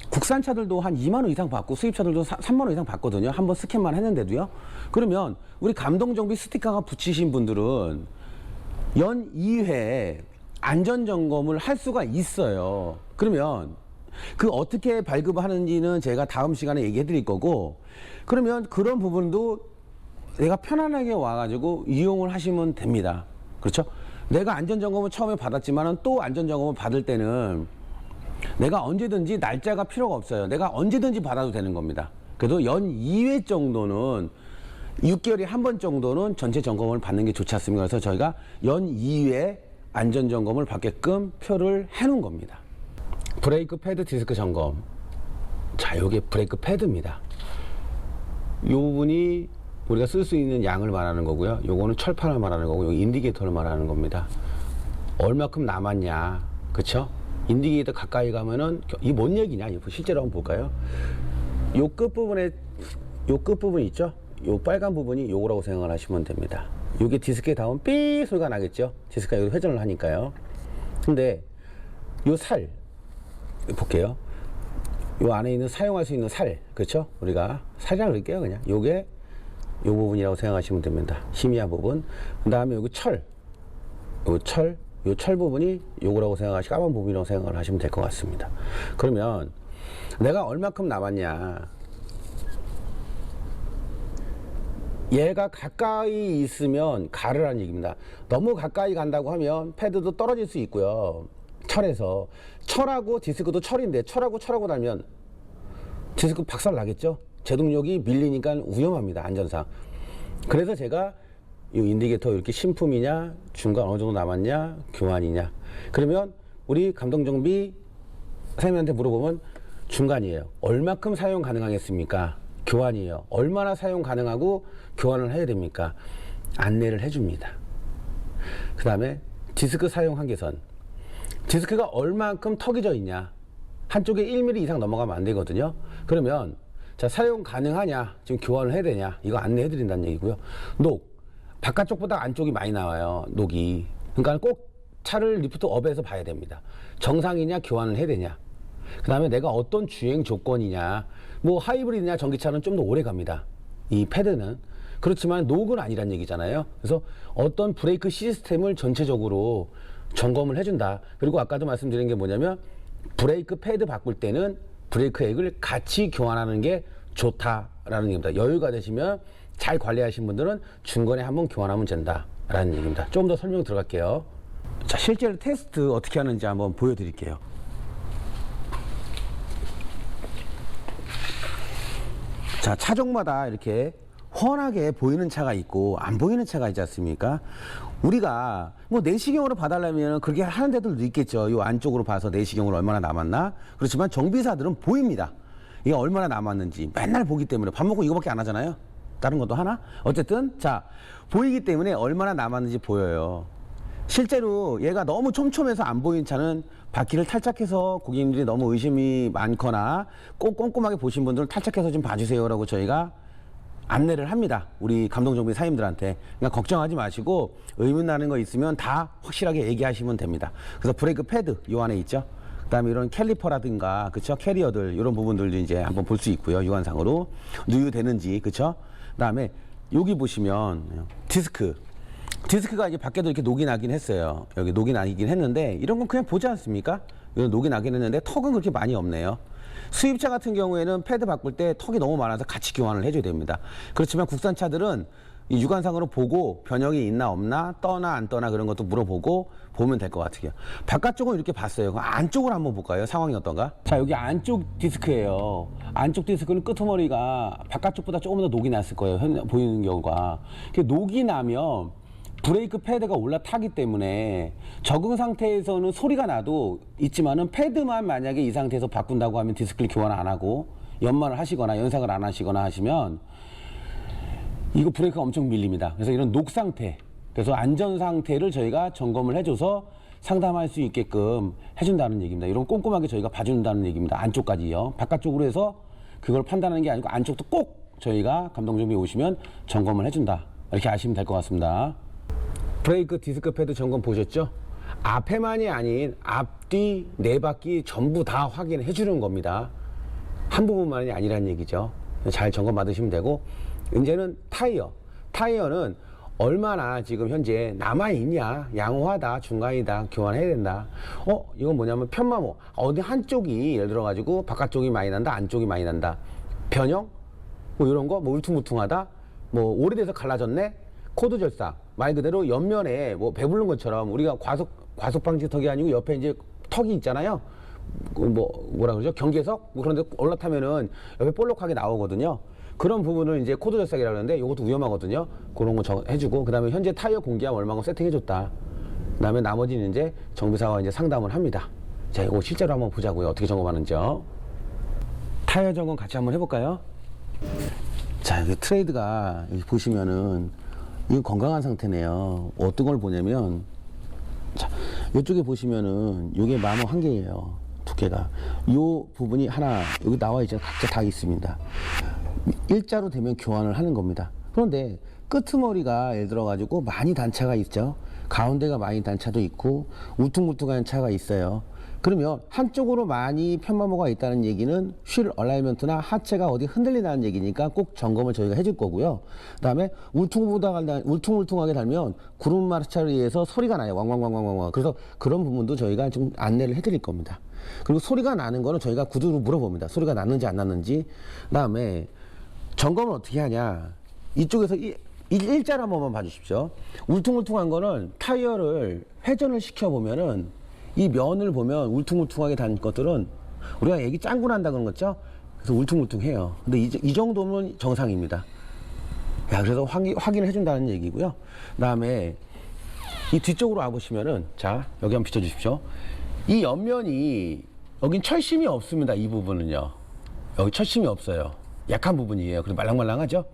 국산차들도 한 2만 원 이상 받고 수입차들도 3만 원 이상 받거든요. 한 번 스캔만 했는데도요. 그러면 우리 감동정비 스티커가 붙이신 분들은 연 2회 안전점검을 할 수가 있어요. 그러면 그 어떻게 발급하는지는 제가 다음 시간에 얘기해 드릴 거고, 그러면 그런 부분도 내가 편안하게 와가지고 이용을 하시면 됩니다. 그렇죠? 내가 안전점검을 처음에 받았지만은 또 안전점검을 받을 때는 내가 언제든지 날짜가 필요가 없어요. 내가 언제든지 받아도 되는 겁니다. 그래도 연 2회 정도는 6개월에 한 번 정도는 전체 점검을 받는 게 좋지 않습니까? 그래서 저희가 연 2회 안전점검을 받게끔 표를 해놓은 겁니다. 브레이크 패드 디스크 점검. 자, 요게 브레이크 패드입니다. 요 부분이 우리가 쓸 수 있는 양을 말하는 거고요. 요거는 철판을 말하는 거고, 요 인디케이터를 말하는 겁니다. 얼마큼 남았냐, 그쵸? 인디케이터 가까이 가면은 이게 뭔 얘기냐? 실제로 한번 볼까요? 요 끝부분에 요 끝부분 있죠? 요 빨간 부분이 요거라고 생각을 하시면 됩니다. 요게 디스크에 닿으면 삐 소리가 나겠죠? 디스크가 여기 회전을 하니까요. 근데 요 살 볼게요. 요 안에 있는 사용할 수 있는 살, 그렇죠? 우리가 살이라고 그럴게요, 그냥. 요게 요 부분이라고 생각하시면 됩니다. 희미한 부분. 그 다음에 여기 요 철 부분이 요거라고 생각하시고 까만 부분이라고 생각을 하시면 될 것 같습니다. 그러면 내가 얼마큼 남았냐. 얘가 가까이 있으면 가르라는 얘기입니다. 너무 가까이 간다고 하면 패드도 떨어질 수 있고요. 철에서. 철하고 디스크도 철인데 철하고 달면 디스크 박살 나겠죠? 제동력이 밀리니까 위험합니다. 안전상. 그래서 제가 이 인디케이터 이렇게 신품이냐, 중간 어느 정도 남았냐, 교환이냐. 그러면 우리 감동정비 사장님한테 물어보면 중간이에요. 얼마큼 사용 가능하겠습니까? 교환이에요. 얼마나 사용 가능하고 교환을 해야 됩니까? 안내를 해줍니다. 그 다음에 디스크 사용 한계선. 디스크가 얼만큼 턱이 져 있냐. 한쪽에 1mm 이상 넘어가면 안 되거든요. 그러면 자, 사용 가능하냐, 지금 교환을 해야 되냐, 이거 안내해 드린다는 얘기고요. 녹, 바깥쪽보다 안쪽이 많이 나와요, 녹이. 그러니까 꼭 차를 리프트 업에서 봐야 됩니다. 정상이냐, 교환을 해야 되냐. 그 다음에 내가 어떤 주행 조건이냐, 뭐 하이브리드냐 전기차는 좀 더 오래 갑니다, 이 패드는. 그렇지만 녹은 아니란 얘기잖아요. 그래서 어떤 브레이크 시스템을 전체적으로 점검을 해준다. 그리고 아까도 말씀드린 게 뭐냐면 브레이크 패드 바꿀 때는 브레이크 액을 같이 교환하는 게 좋다라는 얘기입니다. 여유가 되시면 잘 관리하신 분들은 중간에 한번 교환하면 된다라는 얘기입니다. 좀 더 설명 들어갈게요. 자, 실제로 테스트 어떻게 하는지 한번 보여드릴게요. 자, 차종마다 이렇게 훤하게 보이는 차가 있고 안 보이는 차가 있지 않습니까? 우리가 뭐 내시경으로 봐달라면 그렇게 하는 데들도 있겠죠. 요 안쪽으로 봐서 내시경으로 얼마나 남았나. 그렇지만 정비사들은 보입니다. 이게 얼마나 남았는지 맨날 보기 때문에. 밥 먹고 이거밖에 안 하잖아요. 다른 것도 하나? 어쨌든 자, 보이기 때문에 얼마나 남았는지 보여요. 실제로 얘가 너무 촘촘해서 안 보이는 차는 바퀴를 탈착해서 고객님들이 너무 의심이 많거나 꼭 꼼꼼하게 보신 분들은 탈착해서 좀 봐주세요라고 저희가 안내를 합니다. 우리 감동정비 사장님들한테. 그러니까 걱정하지 마시고 의문 나는 거 있으면 다 확실하게 얘기하시면 됩니다. 그래서 브레이크 패드 요 안에 있죠. 그다음에 이런 캘리퍼라든가, 그쵸, 캐리어들 이런 부분들도 이제 한번 볼 수 있고요. 육안상으로 누유되는지, 그쵸. 그다음에 여기 보시면 디스크가 이제 밖에도 이렇게 녹이 나긴 했어요. 여기 녹이 나긴 했는데 이런 건 그냥 보지 않습니까? 이런 녹이 나긴 했는데 턱은 그렇게 많이 없네요. 수입차 같은 경우에는 패드 바꿀 때 턱이 너무 많아서 같이 교환을 해줘야 됩니다. 그렇지만 국산차들은 이 육안상으로 보고 변형이 있나 없나, 떠나 안 떠나 그런 것도 물어보고 보면 될 것 같아요. 바깥쪽은 이렇게 봤어요. 그럼 안쪽을 한번 볼까요? 상황이 어떤가? 자, 여기 안쪽 디스크예요. 안쪽 디스크는 끄트머리가 바깥쪽보다 조금 더 녹이 났을 거예요. 보이는 경우가. 녹이 나면 브레이크 패드가 올라타기 때문에 적응 상태에서는 소리가 나도 있지만은 패드만 만약에 이 상태에서 바꾼다고 하면 디스크를 교환 안 하고 연마를 하시거나 연상을 안 하시거나 하시면 이거 브레이크가 엄청 밀립니다. 그래서 이런 녹 상태, 그래서 안전 상태를 저희가 점검을 해줘서 상담할 수 있게끔 해준다는 얘기입니다. 이런 꼼꼼하게 저희가 봐준다는 얘기입니다. 안쪽까지요. 바깥쪽으로 해서 그걸 판단하는 게 아니고 안쪽도 꼭 저희가 감독정비에 오시면 점검을 해준다. 이렇게 아시면 될 것 같습니다. 브레이크 디스크 패드 점검 보셨죠? 앞에만이 아닌 앞뒤 네 바퀴 전부 다 확인해 주는 겁니다. 한 부분만이 아니란 얘기죠. 잘 점검 받으시면 되고, 이제는 타이어는 얼마나 지금 현재 남아있냐, 양호하다, 중간이다, 교환해야 된다. 이건 뭐냐면 편마모, 어디 한쪽이 예를 들어 가지고 바깥쪽이 많이 난다, 안쪽이 많이 난다, 변형 뭐 이런 거, 뭐 울퉁불퉁하다, 뭐 오래돼서 갈라졌네, 코드 절삭, 말 그대로 옆면에 뭐 배부른 것처럼 우리가 과속 방지턱이 아니고 옆에 이제 턱이 있잖아요. 뭐라 그러죠? 경계석? 뭐 그런데 올라타면은 옆에 볼록하게 나오거든요. 그런 부분을 이제 코드 절삭이라고 하는데 이것도 위험하거든요. 그런 거 해주고, 그 다음에 현재 타이어 공기압 얼마고 세팅해줬다. 그 다음에 나머지는 이제 정비사와 이제 상담을 합니다. 자, 이거 실제로 한번 보자고요. 어떻게 점검하는지요. 타이어 점검 같이 한번 해볼까요? 자, 여기 트레이드가 여기 보시면은 이건 건강한 상태네요. 어떤 걸 보냐면, 자, 이쪽에 보시면은 이게 마모 한 개예요. 두께가. 요 부분이 하나 여기 나와 있잖아요. 각자 다 있습니다. 일자로 되면 교환을 하는 겁니다. 그런데 끄트머리가 예를 들어 가지고 많이 단차가 있죠. 가운데가 많이 단차도 있고 울퉁불퉁한 차가 있어요. 그러면 한쪽으로 많이 편마모가 있다는 얘기는 휠 얼라이먼트나 하체가 어디 흔들린다는 얘기니까 꼭 점검을 저희가 해줄 거고요. 그 다음에 울퉁불퉁하게 달면 구름 마찰에 의해서 소리가 나요. 왕왕왕왕왕. 그래서 그런 부분도 저희가 좀 안내를 해드릴 겁니다. 그리고 소리가 나는 거는 저희가 구두로 물어봅니다. 소리가 났는지 안 났는지. 그 다음에 점검을 어떻게 하냐. 이쪽에서 일자로 한 번만 봐주십시오. 울퉁불퉁한 거는 타이어를 회전을 시켜보면은 이 면을 보면 울퉁불퉁하게 단 것들은 우리가 애기 짱구 난다 그런 거죠. 그래서 울퉁불퉁해요. 근데 이 정도면 정상입니다. 야, 그래서 확인을 해준다는 얘기고요. 그 다음에 이 뒤쪽으로 와보시면은, 자, 여기 한번 비춰주십시오. 이 옆면이, 여긴 철심이 없습니다. 이 부분은요. 여기 철심이 없어요. 약한 부분이에요. 그래서 말랑말랑하죠.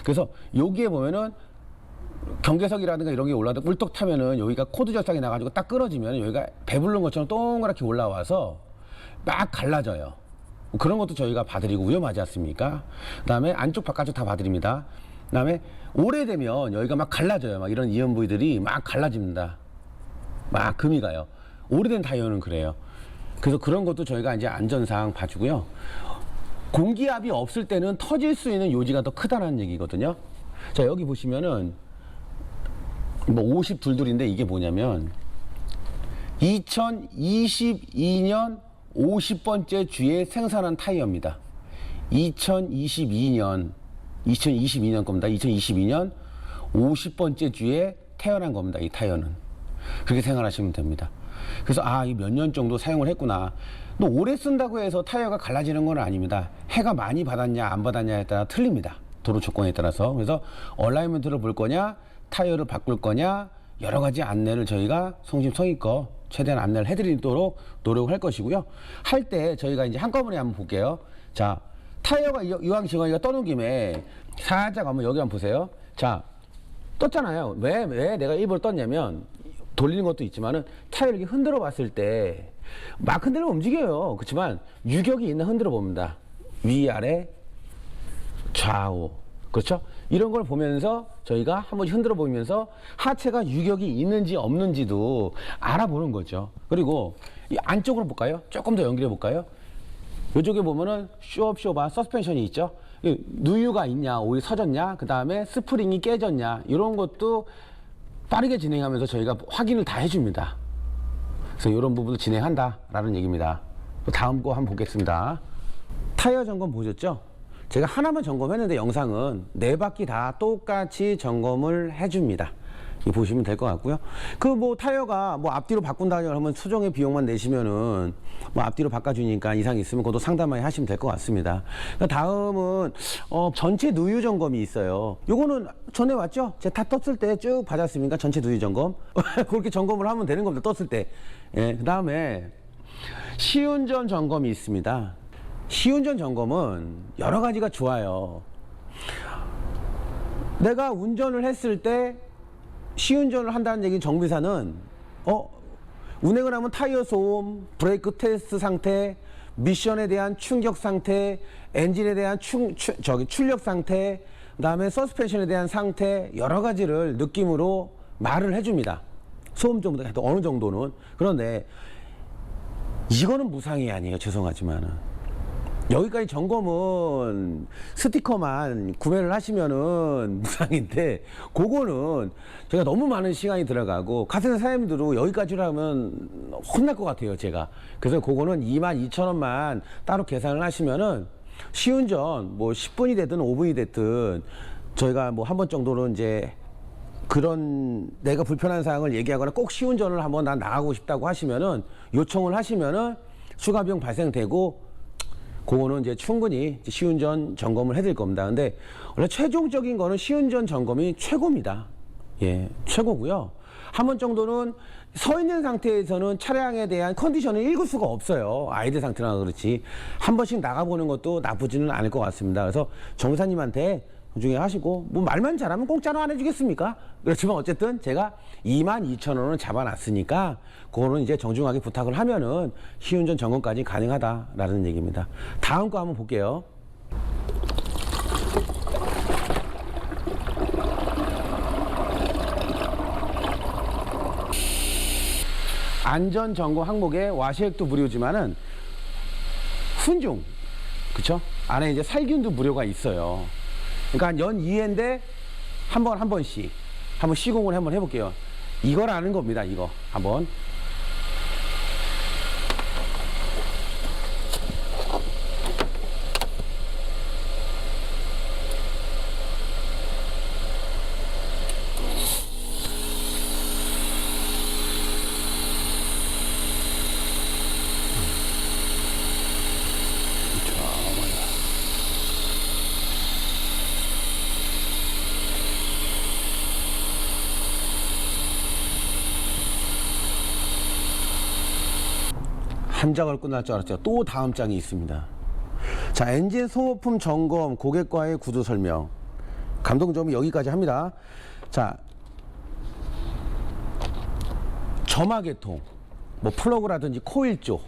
그래서 여기에 보면은 경계석이라든가 이런 게 올라도 꿀떡 타면은 여기가 코드 절삭이 나가지고 딱 끊어지면 여기가 배부른 것처럼 동그랗게 올라와서 막 갈라져요. 그런 것도 저희가 봐드리고 위험하지 않습니까? 그 다음에 안쪽 바깥쪽 다 봐드립니다. 그 다음에 오래되면 여기가 막 갈라져요. 막 이런 이연 부위들이 막 갈라집니다. 막 금이 가요. 오래된 타이어는 그래요. 그래서 그런 것도 저희가 이제 안전사항 봐주고요. 공기압이 없을 때는 터질 수 있는 요지가 더 크다는 얘기거든요. 자, 여기 보시면은 뭐 52인데 이게 뭐냐면 2022년 50번째 주에 생산한 타이어입니다. 2022년 겁니다. 2022년 50번째 주에 태어난 겁니다. 이 타이어는. 그렇게 생각하시면 됩니다. 그래서 이 몇 년 정도 사용을 했구나. 또 오래 쓴다고 해서 타이어가 갈라지는 건 아닙니다. 해가 많이 받았냐 안 받았냐에 따라 틀립니다. 도로 조건에 따라서. 그래서 얼라이먼트를 볼 거냐, 타이어를 바꿀 거냐, 여러 가지 안내를 저희가 성심성의껏 최대한 안내를 해드리도록 노력을 할 것이고요. 할 때 저희가 이제 한꺼번에 한번 볼게요. 자, 타이어가 이왕 지금 떠는 김에 살짝 한번 여기 한번 보세요. 자, 떴잖아요. 왜 내가 일부러 떴냐면, 돌리는 것도 있지만은 타이어를 이렇게 흔들어 봤을 때 막 흔들면 움직여요. 그렇지만 유격이 있나 흔들어 봅니다. 위아래 좌우, 그렇죠? 이런 걸 보면서 저희가 한 번씩 흔들어 보면서 하체가 유격이 있는지 없는지도 알아보는 거죠. 그리고 이 안쪽으로 볼까요? 조금 더 연결해 볼까요? 이쪽에 보면은 쇼업쇼바 서스펜션이 있죠. 누유가 있냐, 오일 서졌냐, 그 다음에 스프링이 깨졌냐, 이런 것도 빠르게 진행하면서 저희가 확인을 다 해줍니다. 그래서 이런 부분을 진행한다라는 얘기입니다. 다음 거 한번 보겠습니다. 타이어 점검 보셨죠? 제가 하나만 점검했는데 영상은 네 바퀴 다 똑같이 점검을 해줍니다. 보시면 될 것 같고요. 그 뭐 타이어가 뭐 앞뒤로 바꾼다고 하면 수정의 비용만 내시면은 뭐 앞뒤로 바꿔주니까 이상 있으면 그것도 상담만 하시면 될 것 같습니다. 다음은 전체 누유 점검이 있어요. 요거는 전에 왔죠? 제가 다 떴을 때 쭉 받았습니까? 전체 누유 점검. 그렇게 점검을 하면 되는 겁니다. 떴을 때. 예, 그 다음에 시운전 점검이 있습니다. 시운전 점검은 여러 가지가 좋아요. 내가 운전을 했을 때 시운전을 한다는 얘기는 정비사는 운행을 하면 타이어 소음, 브레이크 테스트 상태, 미션에 대한 충격 상태, 엔진에 대한 출력 상태, 그다음에 서스펜션에 대한 상태 여러 가지를 느낌으로 말을 해줍니다. 소음 정도 어느 정도는. 그런데 이거는 무상이 아니에요. 죄송하지만은. 여기까지 점검은 스티커만 구매를 하시면은 무상인데, 그거는 제가 너무 많은 시간이 들어가고 카센터 사장님들도 여기까지로 하면 혼날 것 같아요, 제가. 그래서 그거는 22,000원만 따로 계산을 하시면은 시운전 뭐 10분이 됐든 5분이 됐든 저희가 뭐 한 번 정도는 이제 그런 내가 불편한 사항을 얘기하거나 꼭 시운전을 한번 난 나가고 싶다고 하시면은 요청을 하시면은 추가 비용 발생되고, 그거는 이제 충분히 시운전 점검을 해드릴 겁니다. 근데 원래 최종적인 거는 시운전 점검이 최고입니다. 예, 최고고요. 한 번 정도는 서 있는 상태에서는 차량에 대한 컨디션을 읽을 수가 없어요. 아이들 상태나 그렇지. 한 번씩 나가보는 것도 나쁘지는 않을 것 같습니다. 그래서 정비사님한테 나중에 하시고, 뭐 말만 잘하면 공짜로 안 해주겠습니까? 그렇지만 어쨌든 제가 22,000원을 잡아놨으니까 그거는 이제 정중하게 부탁을 하면은 시운전 점검까지 가능하다라는 얘기입니다. 다음 거 한번 볼게요. 안전점검 항목에 와시액도 무료지만은 훈중, 그쵸? 안에 이제 살균도 무료가 있어요. 그러니까 연 2회인데 한 번씩 한번 시공을 한번 해볼게요. 이걸 아는 겁니다. 이거 한번. 한 장을 끝날 줄 알았죠. 또 다음 장이 있습니다. 자, 엔진 소모품 점검, 고객과의 구두 설명. 감독점이 여기까지 합니다. 자, 점화계통, 뭐 플러그라든지 코일 쪽,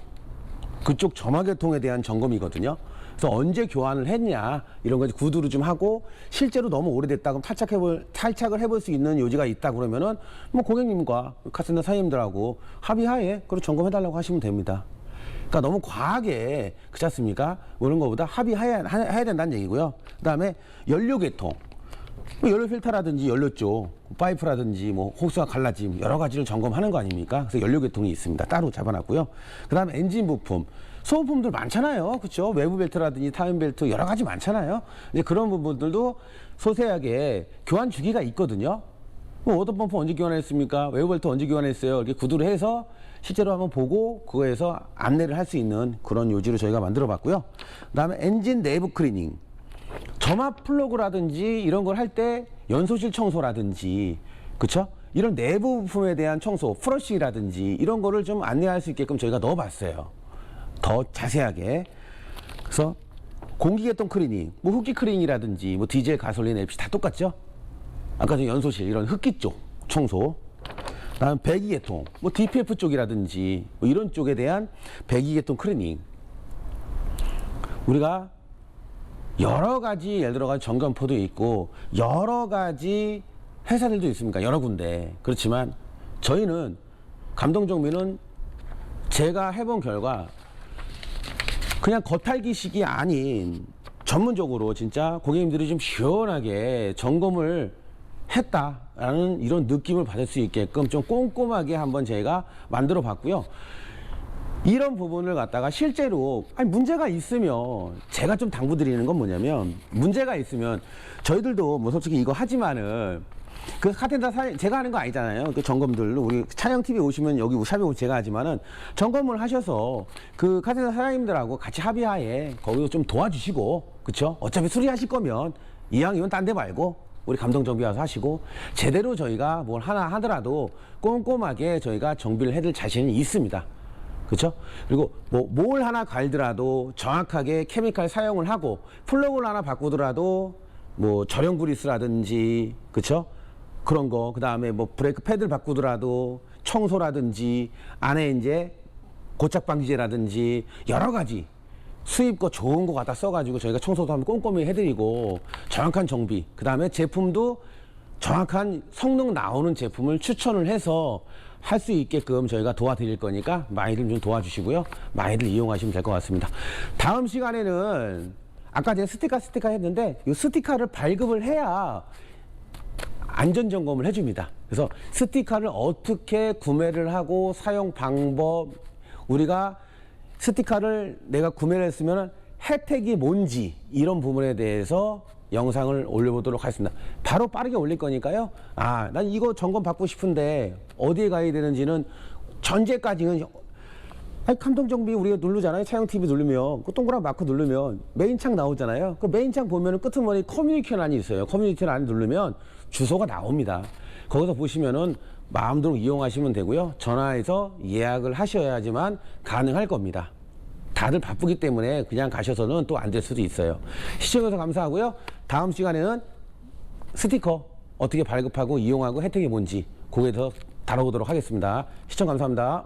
그쪽 점화계통에 대한 점검이거든요. 그래서 언제 교환을 했냐 이런 거 구두로 좀 하고, 실제로 너무 오래됐다 그럼 탈착을 해볼 수 있는 요지가 있다 그러면은 뭐 고객님과 카센터 사장님들하고 합의하에 그걸 점검해달라고 하시면 됩니다. 그러니까 너무 과하게, 그렇지 않습니까? 그런 거보다 합의해야 된다는 얘기고요. 그 다음에 연료계통, 뭐 연료 필터라든지 연료 쪽 파이프라든지 뭐 호스가 갈라짐 여러 가지를 점검하는 거 아닙니까? 그래서 연료계통이 있습니다. 따로 잡아놨고요. 그 다음에 엔진 부품, 소모품들 많잖아요. 그렇죠? 외부 벨트라든지 타임 벨트 여러 가지 많잖아요. 이제 그런 부분들도 소세하게 교환 주기가 있거든요. 뭐 워터펌프 언제 교환했습니까? 외부 벨트 언제 교환했어요? 이렇게 구두를 해서 실제로 한번 보고 그거에서 안내를 할 수 있는 그런 요지를 저희가 만들어 봤고요. 그 다음에 엔진 내부 클리닝, 점화 플러그라든지 이런 걸 할 때 연소실 청소라든지, 그쵸? 이런 내부 부품에 대한 청소, 프러싱이라든지 이런 거를 좀 안내할 수 있게끔 저희가 넣어봤어요. 더 자세하게. 그래서 공기계통 클리닝, 뭐 흡기 클리닝이라든지 뭐 디젤, 가솔린, LPG 다 똑같죠? 아까 전 연소실 이런 흡기 쪽 청소, 다음 배기계통, 뭐 DPF 쪽이라든지 뭐 이런 쪽에 대한 배기계통 클리닝. 우리가 여러 가지 예를 들어가 점검포도 있고 여러 가지 회사들도 있습니까? 여러 군데. 그렇지만 저희는 감동정비는 제가 해본 결과 그냥 겉핥기식이 아닌 전문적으로 진짜 고객님들이 좀 시원하게 점검을 했다라는 이런 느낌을 받을 수 있게끔 좀 꼼꼼하게 한번 제가 만들어 봤고요. 이런 부분을 갖다가 실제로 문제가 있으면 제가 좀 당부드리는 건 뭐냐면, 문제가 있으면 저희들도 뭐 솔직히 이거 하지만은 그 카센터 제가 하는 거 아니잖아요. 그 점검들 우리 촬영 TV 오시면 여기 샵에 오면 제가 하지만은 점검을 하셔서 그 카센터 사장님들하고 같이 합의하에 거기서 좀 도와주시고, 그렇죠? 어차피 수리하실 거면 이왕이면 딴 데 말고 우리 감동 정비 와서 하시고, 제대로 저희가 뭘 하나 하더라도 꼼꼼하게 저희가 정비를 해드릴 자신이 있습니다. 그렇죠? 그리고 뭐 뭘 하나 갈더라도 정확하게 케미칼 사용을 하고, 플러그를 하나 바꾸더라도 뭐 절연 그리스라든지, 그렇죠? 그런 거, 그 다음에 뭐 브레이크 패드를 바꾸더라도 청소라든지 안에 이제 고착 방지제라든지 여러 가지 수입 거 좋은 거 갖다 써가지고 저희가 청소도 한번 꼼꼼히 해드리고, 정확한 정비, 그 다음에 제품도 정확한 성능 나오는 제품을 추천을 해서 할 수 있게끔 저희가 도와드릴 거니까 많이들 좀 도와주시고요. 많이들 이용하시면 될 것 같습니다. 다음 시간에는 아까 제가 스티커 했는데 이 스티커를 발급을 해야 안전 점검을 해줍니다. 그래서 스티커를 어떻게 구매를 하고 사용 방법, 우리가 스티커를 내가 구매를 했으면 혜택이 뭔지 이런 부분에 대해서 영상을 올려보도록 하겠습니다. 바로 빠르게 올릴 거니까요. 아, 난 이거 점검 받고 싶은데 어디에 가야 되는지는 전제까지는, 아니, 감동정비 우리가 누르잖아요. 차영TV 누르면 그 동그란 마크 누르면 메인창 나오잖아요. 그 메인창 보면은 끄트머리 커뮤니케이션란이 있어요. 커뮤니케이션란 누르면 주소가 나옵니다. 거기서 보시면은 마음대로 이용하시면 되고요. 전화해서 예약을 하셔야지만 가능할 겁니다. 다들 바쁘기 때문에 그냥 가셔서는 또 안 될 수도 있어요. 시청해주셔서 감사하고요. 다음 시간에는 스티커 어떻게 발급하고 이용하고 혜택이 뭔지 거기에 더 다뤄보도록 하겠습니다. 시청 감사합니다.